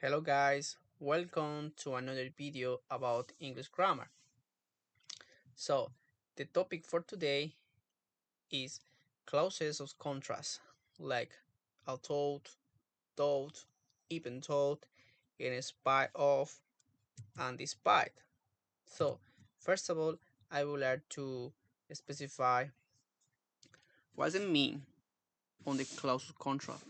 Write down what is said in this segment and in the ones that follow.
Hello guys, welcome to another video about English grammar. So, the topic for today is clauses of contrast, like although, though, even though, in spite of, and despite. So, first of all, I would like to specify what does it mean on the clause of contrast.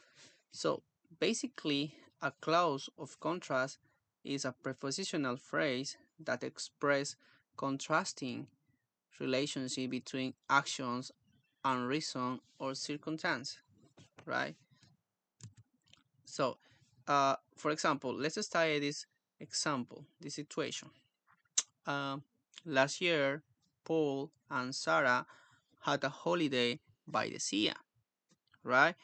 So, basically, a clause of contrast is a prepositional phrase that expresses contrasting relationship between actions and reason or circumstance, right? So, for example, let's study this example, this situation. Um, Last year, Paul and Sarah had a holiday by the sea, right?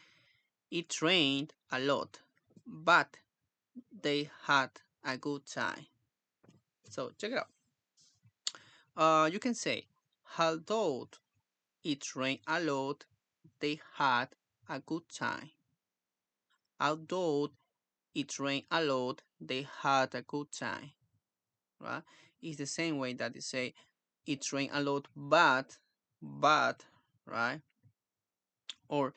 It rained a lot, but they had a good time. So check it out. You can say, although it rained a lot, they had a good time. Although it rained a lot, they had a good time. Right? It's the same way that they say it rained a lot, but, right? Or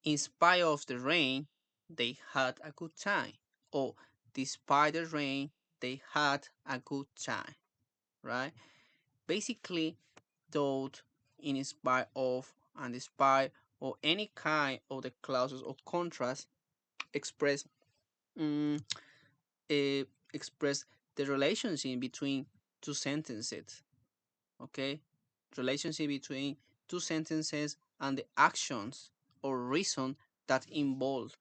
in spite of the rain, they had a good time. Or despite the rain, they had a good time. Right? Basically, though, in spite of, and despite, or any kind of the clauses of contrast express mm, eh, express the relationship between two sentences. Okay, relationship between two sentences and the actions or reason that involve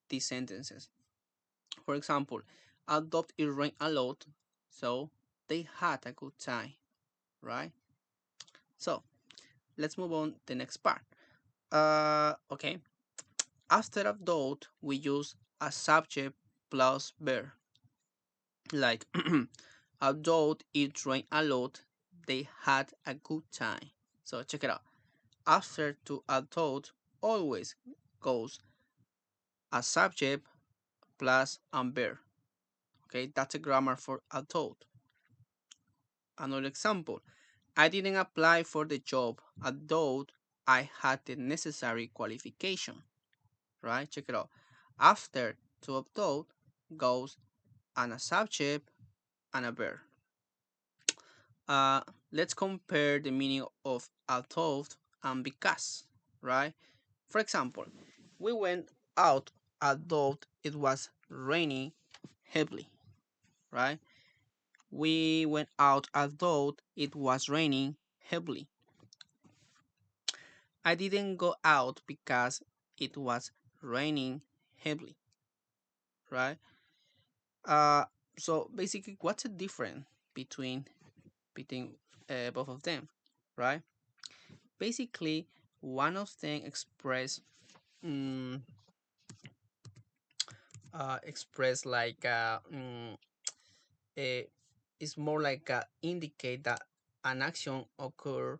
these sentences. For example, adopt it rained a lot, so they had a good time, right? So let's move on to the next part. Okay. After adopt, we use a subject plus verb. Like, although it rained a lot, they had a good time. So check it out. After to although always goes a subject plus and verb. Okay, that's a grammar for although. Another example. I didn't apply for the job although I had the necessary qualification. Right? Check it out. After to although goes and a subject and a verb. Uh, let's compare the meaning of although and because, right? For example, we went out although it was raining heavily, right? We went out although it was raining heavily. I didn't go out because it was raining heavily, right? Uh, so basically, what's the difference between both of them, right? Basically, one of them mm, express like a, is more like indicate that an action occur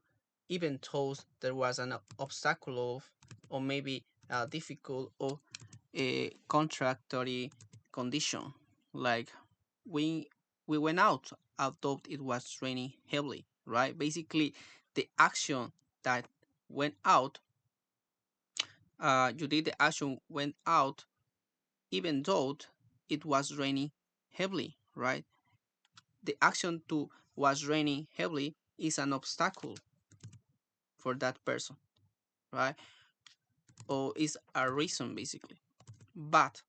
even though there was an obstacle of, or maybe a difficult or a contractory condition, like we we went out although it was raining heavily, right? Basically, the action that went out, you did the action went out even though it was raining heavily, right? The action to was raining heavily is an obstacle for that person, right? Or is a reason basically. But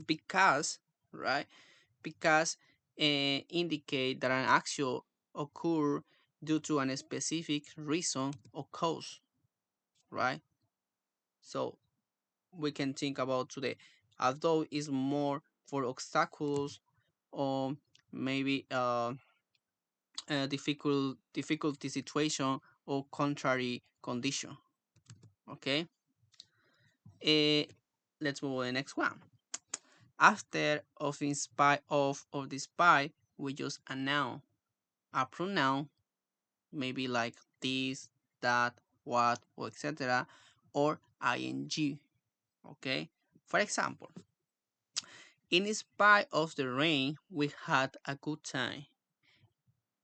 because, right? Because indicate that an action occur due to a specific reason or cause, right? So we can think about today, although is more for obstacles or maybe a difficulty situation or contrary condition. Okay. uh, let's move on to the next one. After, of, in spite of, or despite, we use a noun, a pronoun, maybe like this, that, what, or etc., or ing. Okay. For example, In spite of the rain, we had a good time.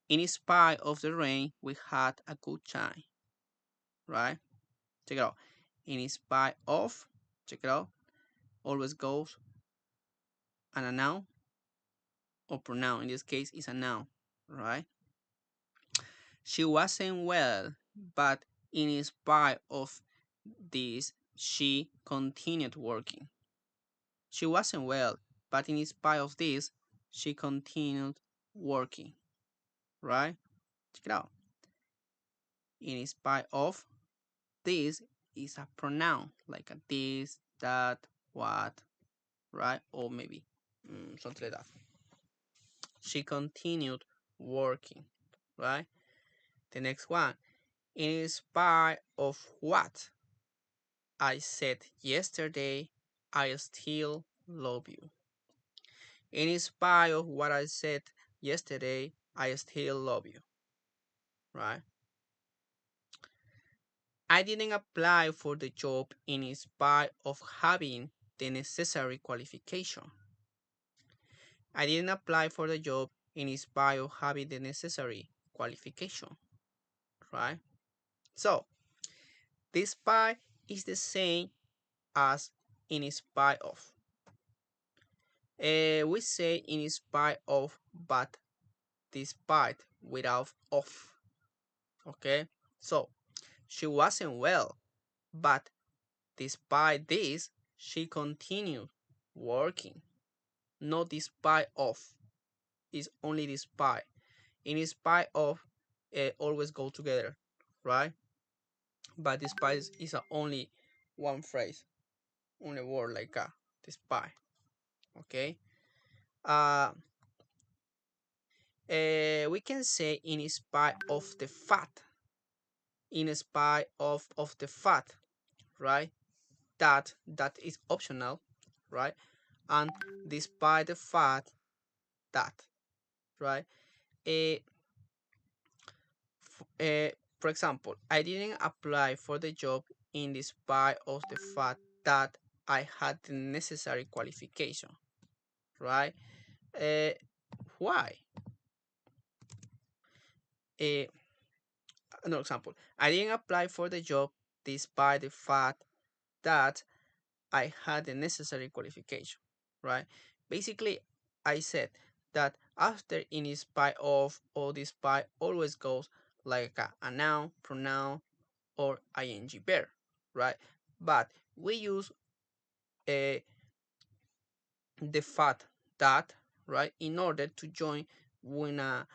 In spite of the rain, we had a good time. Right? Check it out. In spite of, check it out, always goes and a noun or pronoun. In this case, it's a noun. Right? She wasn't well, but in spite of this, she continued working. She wasn't well, but in spite of this, she continued working. Right? Check it out. In spite of this is a pronoun like a this, that, what, right? Or maybe something like that. She continued working, right? The next one. In spite of what I said yesterday, I still love you. In spite of what I said yesterday, I still love you, right? I didn't apply for the job in spite of having the necessary qualification. I didn't apply for the job in spite of having the necessary qualification, right? So, this spite is the same as in spite of. We say in spite of, but despite without of. Okay, so she wasn't well, but despite this, she continued working. Not despite of, it's only despite. In spite of, always go together, right? But despite is only one phrase, only word like despite. Okay. Uh, we can say in spite of the fact, in spite of the fact, right? That is optional, right? And despite the fact that, right? Uh, for example, I didn't apply for the job in spite of the fact that I had the necessary qualification, right? Uh, why? Uh, Another example, I didn't apply for the job despite the fact that I had the necessary qualification, right? Basically, I said that after in spite of or despite always goes like a noun, pronoun, or ing verb, right? But we use uh, the fact that, right, in order to join when a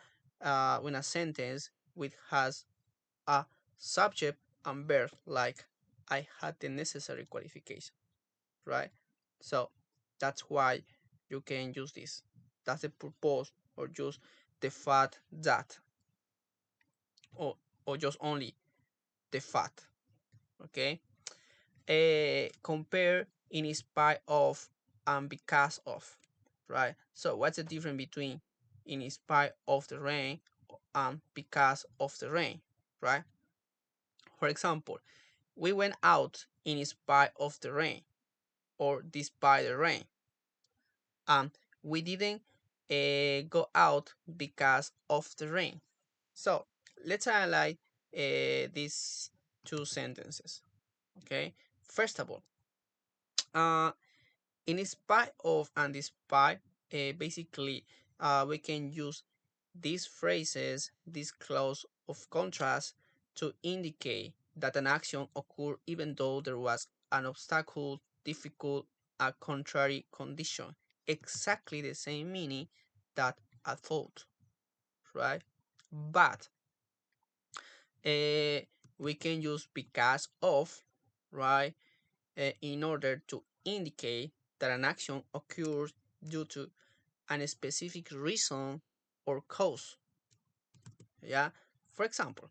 sentence which has a subject and verb like I had the necessary qualification, right? So that's why you can use this. That's the purpose, or just the fact that, or just only the fact. Okay. Compare in spite of and because of, right? So what's the difference between in spite of the rain and because of the rain, right? For example, we went out in spite of the rain or despite the rain. We didn't go out because of the rain. So let's highlight these two sentences. Okay. First of all, uh, in spite of and despite, basically, we can use these phrases, this clause of contrast, to indicate that an action occurred even though there was an obstacle, difficult, a contrary condition. Exactly the same meaning that a thought, right? But uh, we can use because of, right, in order to indicate that an action occurs due to a specific reason or cause. Yeah, for example,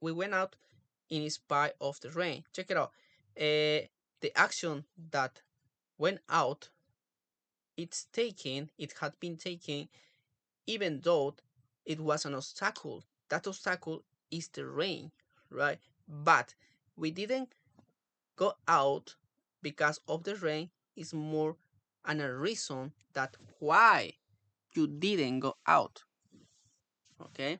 we went out in spite of the rain. Check it out. The action that went out, it had been taken even though it was an obstacle. That obstacle is the rain, right? But we didn't go out because of the rain is more and a reason that why you didn't go out. Okay,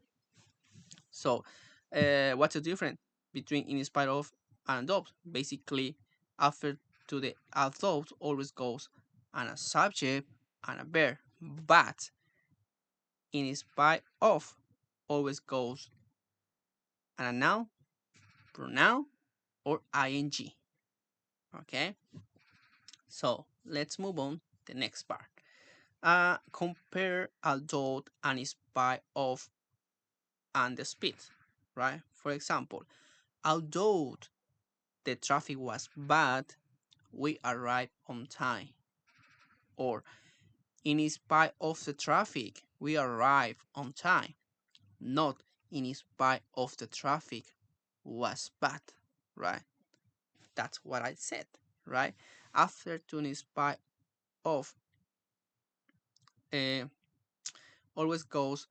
so what's the difference between in spite of and though? Basically, after to the although always goes and a subject and a verb, but in spite of always goes and a noun, pronoun, or ing. Okay, so let's move on to the next part. Compare although and in spite of and the speed, right? For example, although the traffic was bad, we arrived on time. Or, in spite of the traffic, we arrived on time. Not in spite of the traffic was bad, right? That's what I said, right? After to in spite of uh, always goes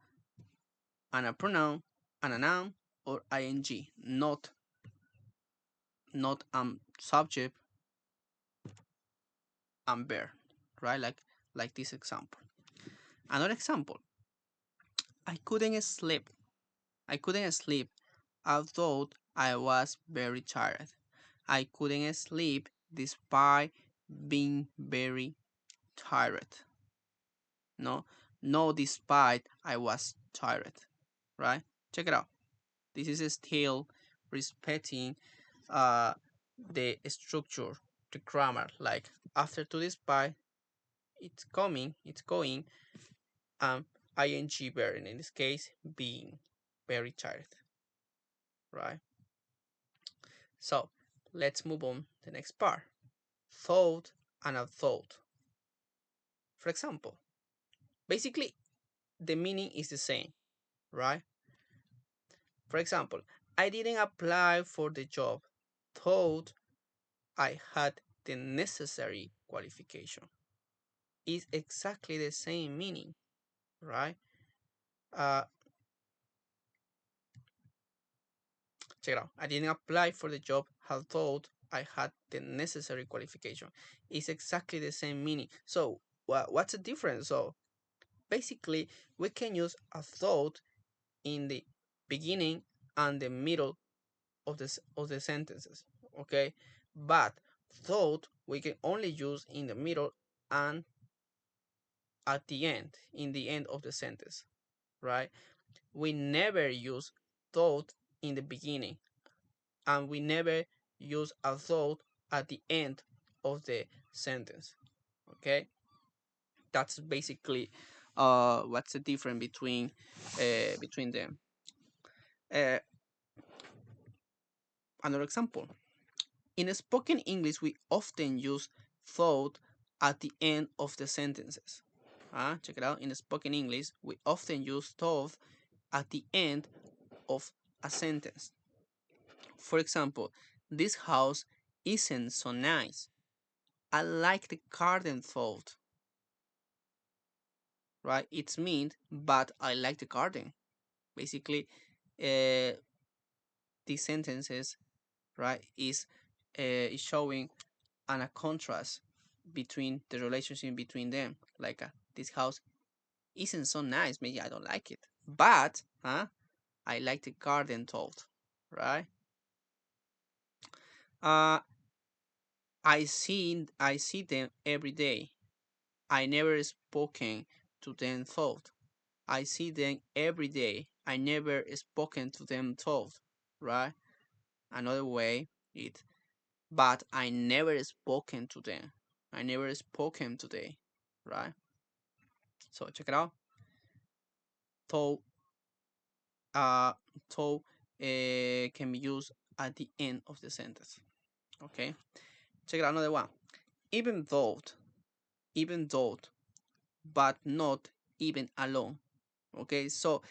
and a pronoun and a noun or ing, not subject and verb, right? Like this example. Another example: I couldn't sleep. I couldn't sleep, although I was very tired. I couldn't sleep despite being very tired. No, no, despite I was tired. Right? Check it out. This is still respecting uh the structure, the grammar. Like after to despite, it's going, ing verb, in this case being very tired, right? So let's move on to the next part. Thought and a thought. For example, basically the meaning is the same, right? For example, I didn't apply for the job, thought I had the necessary qualification. It's exactly the same meaning, right? Uh, Check it out. I didn't apply for the job, had thought I had the necessary qualification. It's exactly the same meaning. So what's the difference? So basically, we can use a thought in the beginning and the middle of the sentences. Okay, but thought we can only use in the middle and at the end, in the end of the sentence, right? We never use thought in the beginning, and we never use a thought at the end of the sentence. Okay, that's basically what's the difference between them. Uh, Another example: in spoken English, we often use thought at the end of the sentences. Check it out. In spoken English, we often use thought at the end of a sentence. For example, this house isn't so nice. I like the garden thought, right? It's mean, but I like the garden. Basically, these sentences, right, is showing a contrast between the relationship between them. Like this house isn't so nice. Maybe I don't like it, but I like the garden thought, right? Uh, I see them every day. I never spoken to them thought. I see them every day. I never spoken to them thought, right? Another way it, but I never spoken to them. I never spoken today, right? So check it out. Thought, uh, thought can be used at the end of the sentence. Okay, check it out. Another one. Even though, even though, but not even alone. Okay, so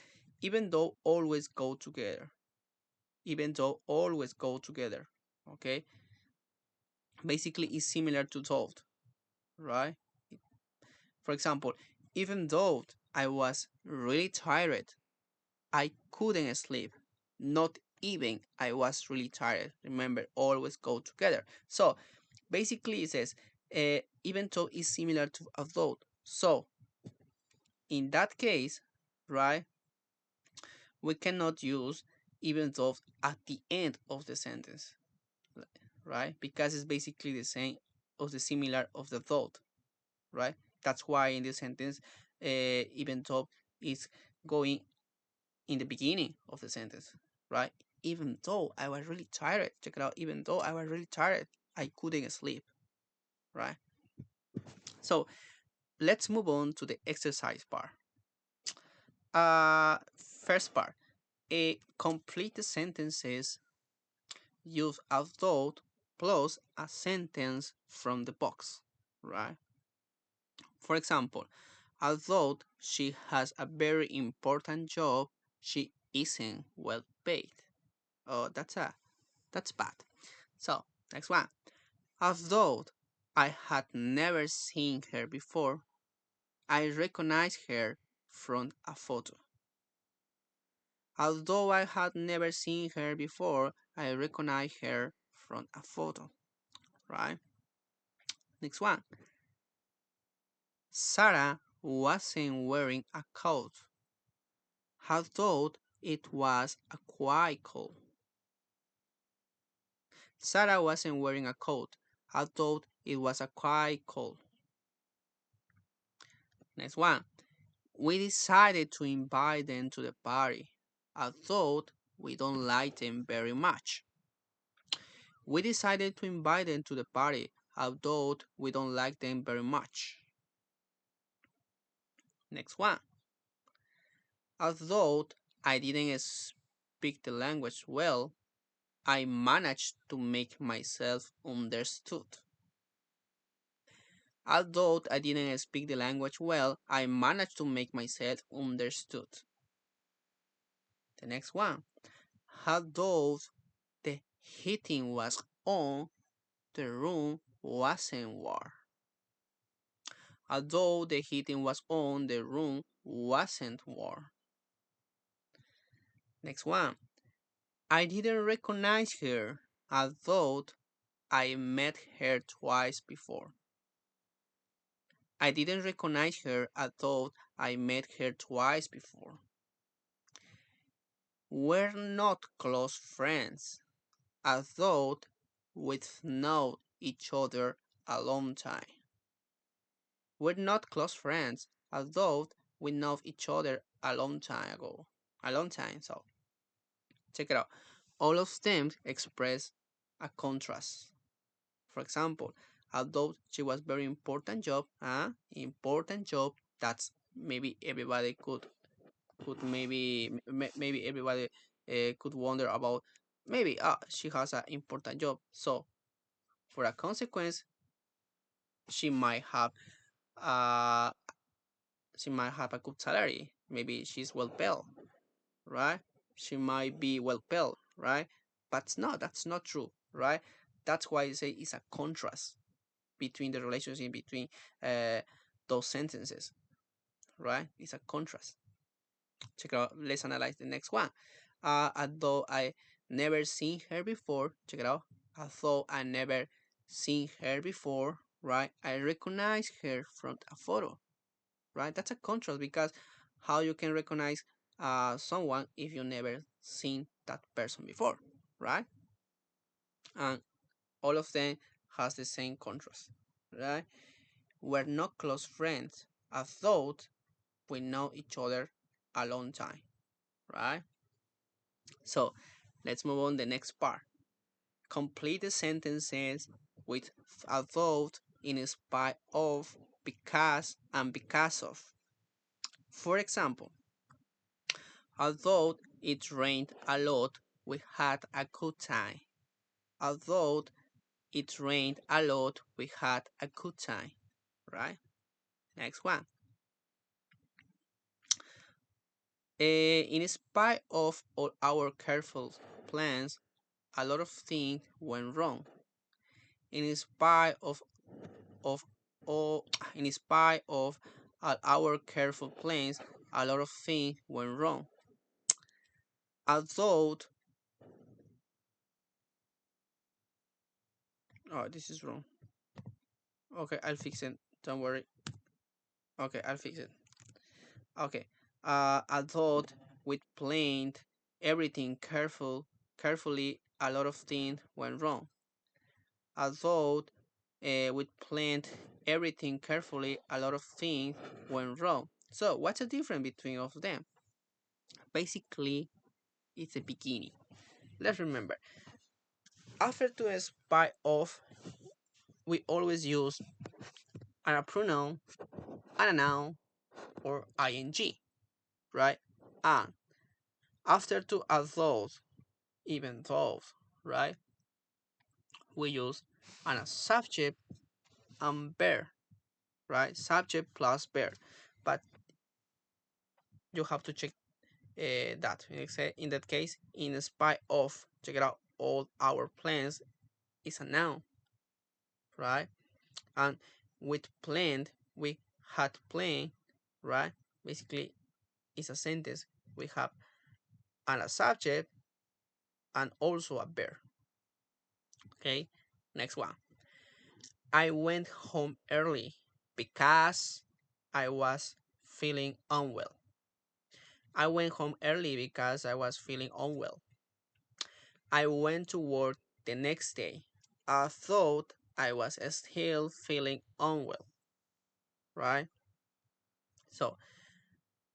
even though always go together. Even though always go together. Okay, basically it's similar to thought, right? For example, even though I was really tired, I couldn't sleep. Not even I was really tired. Remember, always go together. So Basically, it says even though is similar to although. So in that case, right, we cannot use even though at the end of the sentence, right? Because it's basically the same or the similar of the thought, right? That's why in this sentence, even though is going in the beginning of the sentence, right? Even though I was really tired, check it out. Even though I was really tired, I couldn't sleep, right? So let's move on to the exercise part. First part, a complete the sentences use a thought plus a sentence from the box, right? For example, although she has a very important job, she isn't well paid. Oh, that's bad. So next one. Although I had never seen her before, I recognized her from a photo. Although I had never seen her before, I recognized her from a photo. Right? Next one. Sarah wasn't wearing a coat. I thought it was a quiet cold. Sarah wasn't wearing a coat. I thought it was a quiet cold. Next one. We decided to invite them to the party. I thought we don't like them very much. We decided to invite them to the party. I thought we don't like them very much. Next one. Although I didn't speak the language well, I managed to make myself understood. Although I didn't speak the language well, I managed to make myself understood. The next one. Although the heating was on, the room wasn't warm. Although the heating was on, the room wasn't warm. Next one. I didn't recognize her. I thought I met her twice before. I didn't recognize her. I thought I met her twice before. We're not close friends. I thought we'd known each other a long time. We're not close friends, although we know each other a long time ago. A long time, so check it out. All of them express a contrast. For example, although she was very important job, that's maybe everybody could maybe everybody could wonder about maybe she has an important job. So for a consequence, she might have uh she might have a good salary. Maybe she's well paid, right? She might be well paid, right? But no, that's not true, right? That's why I say it's a contrast between the relationship between uh, those sentences, right? It's a contrast. Check out. Let's analyze the next one. Although I never seen her before, check it out. Although I never seen her before, right? I recognize her from a photo, right? That's a contrast because how you can recognize someone if you never seen that person before, right? And all of them has the same contrast, right? We're not close friends. I thought we know each other a long time, right? So let's move on the next part. Complete the sentences with although, in spite of, because, and because of. For example, although it rained a lot, we had a good time. Although it rained a lot, we had a good time. Right? Next one. In spite of all our careful plans, a lot of things went wrong. In spite of all, in spite of all our careful plans, a lot of things went wrong. Although Oh, this is wrong. Okay, I'll fix it. Don't worry. Okay, I'll fix it. Okay. I thought with planned everything carefully, a lot of things went wrong. I thought with planned everything carefully, a lot of things went wrong. So what's the difference between of them? Basically, it's a beginning. Let's remember. After to spy off, we always use a pronoun, and a noun, or ing, right? And after to those, even those, right? We use a subject and verb, right? Subject plus verb. But you have to check that. In that case, in spite of, check it out, all our plans is a noun, right? And with planned, we had planned, right? Basically, it's a sentence. We have a subject and also a verb. Okay, next one. I went home early because I was feeling unwell. I went home early because I was feeling unwell. I went to work the next day. I thought I was still feeling unwell, right? So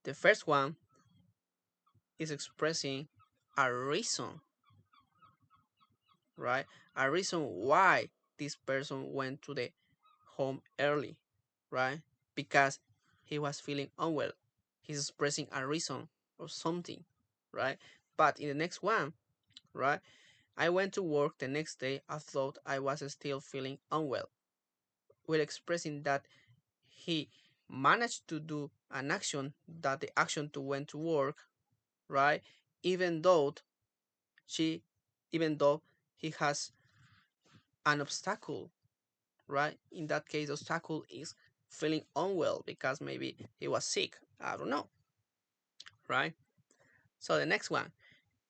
the first one is expressing a reason, right? A reason why this person went to the home early, right? Because he was feeling unwell. He's expressing a reason or something, right? But in the next one, right? I went to work the next day. I thought I was still feeling unwell. We're expressing that he managed to do an action, that the action to went to work, right? Even though she, even though he has an obstacle, right? In that case, the obstacle is feeling unwell because maybe he was sick. I don't know, right? So the next one,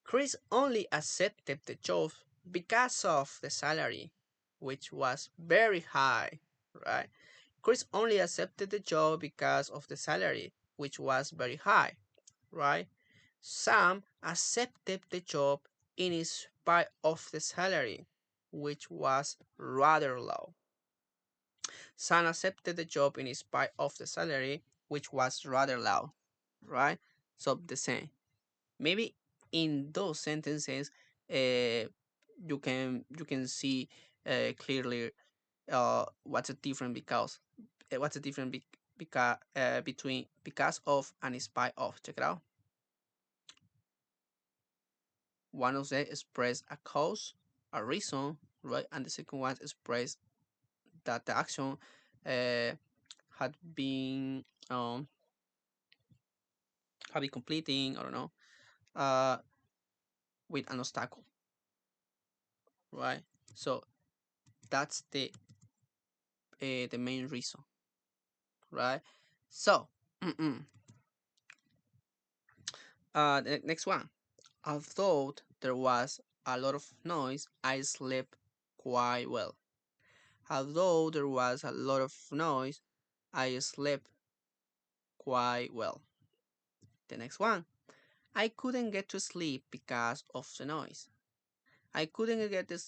Chris only accepted the job because of the salary, which was very high, right? Chris only accepted the job because of the salary, which was very high, right? Sam accepted the job in spite of the salary, which was rather low. Sam accepted the job in spite of the salary, which was rather low, right? So the same. Maybe in those sentences, you can see clearly what's the difference what's the difference between because of and in spite of. Check it out. One of them express a cause, a reason, right? And the second one express that the action uh, had been had been completing, I don't know, uh, with an obstacle, right? So that's the main reason, right? So, the next one. Although there was a lot of noise, I slept quite well. Although there was a lot of noise, I slept quite well. The next one. I couldn't get to sleep because of the noise. I couldn't get to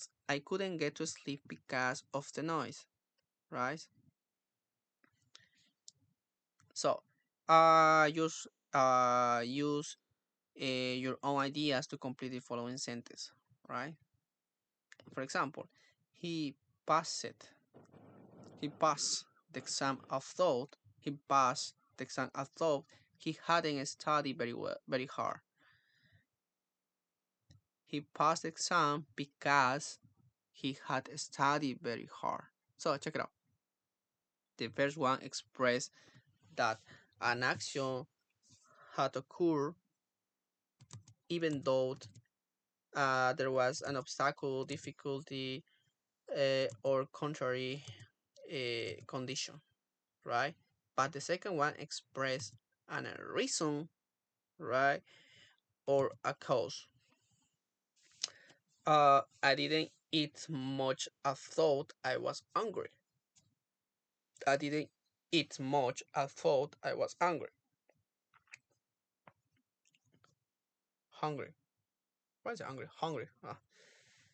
sleep because of the noise, right? So, use your own ideas to complete the following sentence, right? For example, he passed it. He passed the exam. I thought he passed the exam. I thought he hadn't studied very well, very hard. He passed the exam because he had studied very hard. So check it out. The first one expressed that an action had occurred even though there was an obstacle, difficulty, or contrary condition, right? But the second one expressed a reason, right, or a cause. I didn't eat much. I thought I was hungry. I didn't eat much. I thought I was hungry. Hungry. Why is it hungry? Hungry.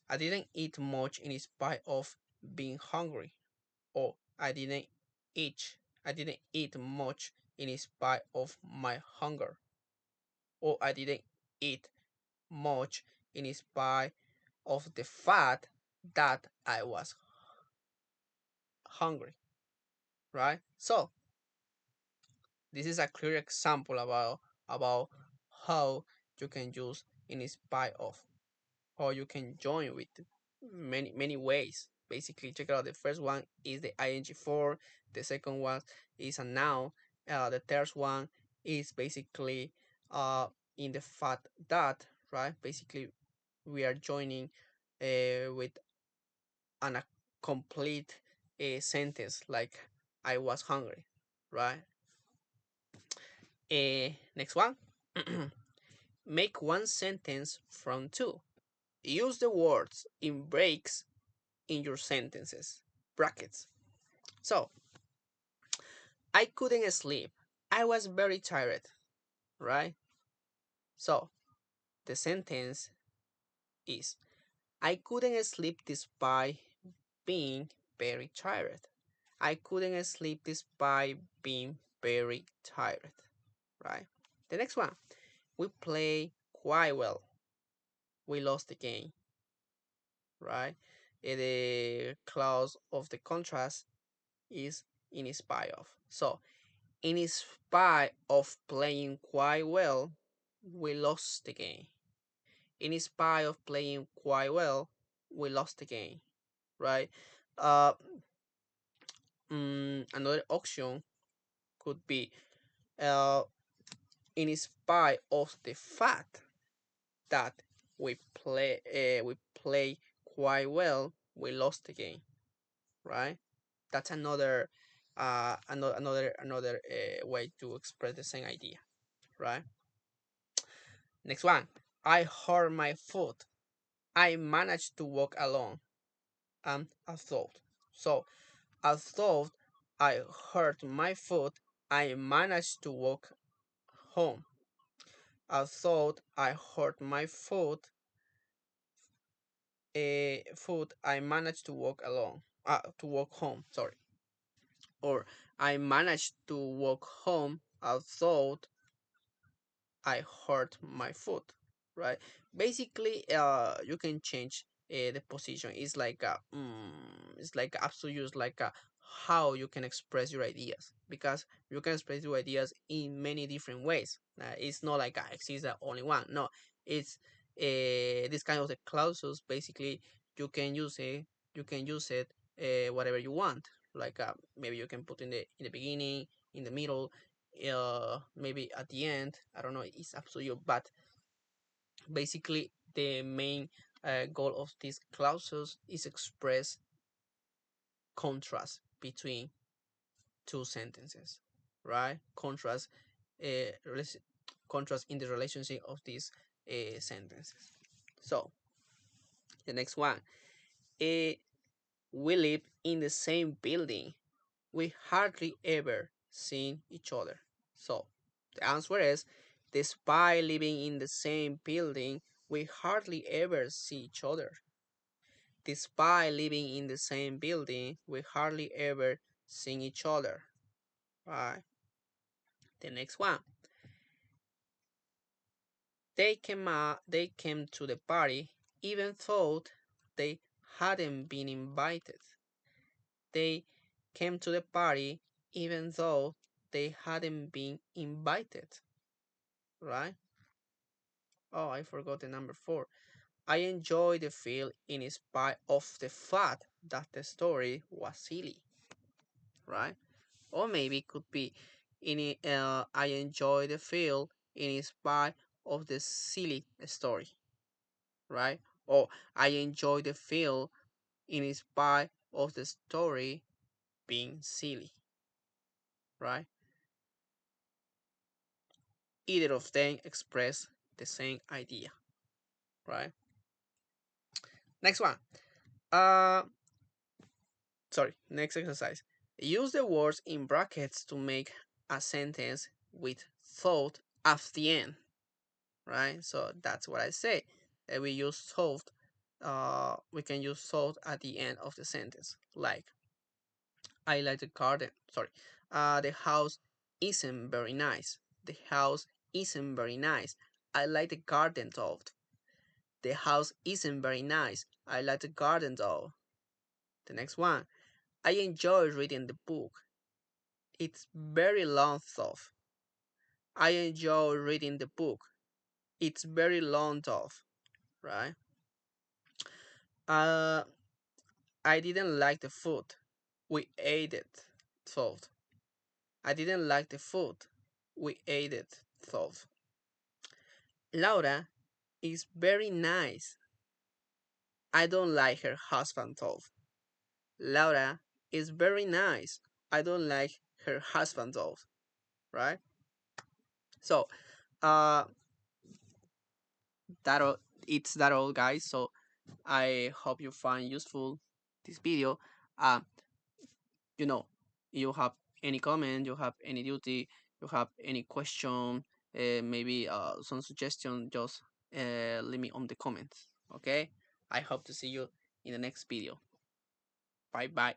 I didn't eat much in spite of being hungry. Or eat. I didn't eat much in spite of my hunger. Or I didn't eat much in spite of the fact that I was hungry. Right? So this is a clear example about how you can use in spite of, or you can join with many ways. Basically, check it out. The first one is the ing form. The second one is a noun. The third one is basically in the fact that, right. Basically, we are joining with a complete sentence like I was hungry, right. Next one. Make one sentence from two. Use the words in breaks in your sentences. Brackets. So, I couldn't sleep. I was very tired, right? So, the sentence is I couldn't sleep despite being very tired. I couldn't sleep despite being very tired, right? The next one. We play quite well. We lost the game, right? The clause of the contrast is in spite of. So, in spite of playing quite well, we lost the game. In spite of playing quite well, we lost the game, right? Uh, Another option could be uh, in spite of the fact that we play quite well, we lost the game, right? That's another way to express the same idea, right? Next one. I hurt my foot. I managed to walk alone. And I thought. So I thought I hurt my foot. I managed to walk home. I thought I hurt my foot. I managed to walk alone. To walk home. Sorry. Or I managed to walk home. I thought I hurt my foot, right? Basically, you can change the position. It's like up to you. It's like how you can express your ideas because you can express your ideas in many different ways. It's not like exists only one. No, it's this kind of the clauses. Basically, you can use it. You can use it whatever you want. Like maybe you can put in the beginning, in the middle, maybe at the end. I don't know. It's up to you. But basically, the main goal of these clauses is express contrast between two sentences, right? Uh, contrast in the relationship of these sentences. So the next one, uh, we live in the same building. We hardly ever see each other. So the answer is, despite living in the same building, we hardly ever see each other. Despite living in the same building, we hardly ever see each other. Right. The next one. They came to the party even though they hadn't been invited. They came to the party even though they hadn't been invited. Right? Oh, I forgot the number four. I enjoy the film in spite of the fact that the story was silly, right? Or maybe it could be I enjoy the film in spite of the silly story, right? Or I enjoy the film in spite of the story being silly, right? Either of them express the same idea, right? Next one. Uh, Sorry, next exercise. Use the words in brackets to make a sentence with thought at the end, right? So that's what I say. We use thought. We can use thought at the end of the sentence. Like, I like the garden. Sorry. The house isn't very nice. The house isn't very nice. I like the garden though. The house isn't very nice. I like the garden though. The next one. I enjoy reading the book. It's very long though. I enjoy reading the book. It's very long though, right? Uh, I didn't like the food. We ate it though. I didn't like the food. We ate it though. Laura is very nice. I don't like her husband though. Laura is very nice. I don't like her husband though, right? So, uh, that all, it's that all, guys. So I hope you find useful this video. Uh, you know, you have any comment, you have any duty, you have any question, maybe some suggestion, just leave me on the comments. Okay. I hope to see you in the next video. Bye bye.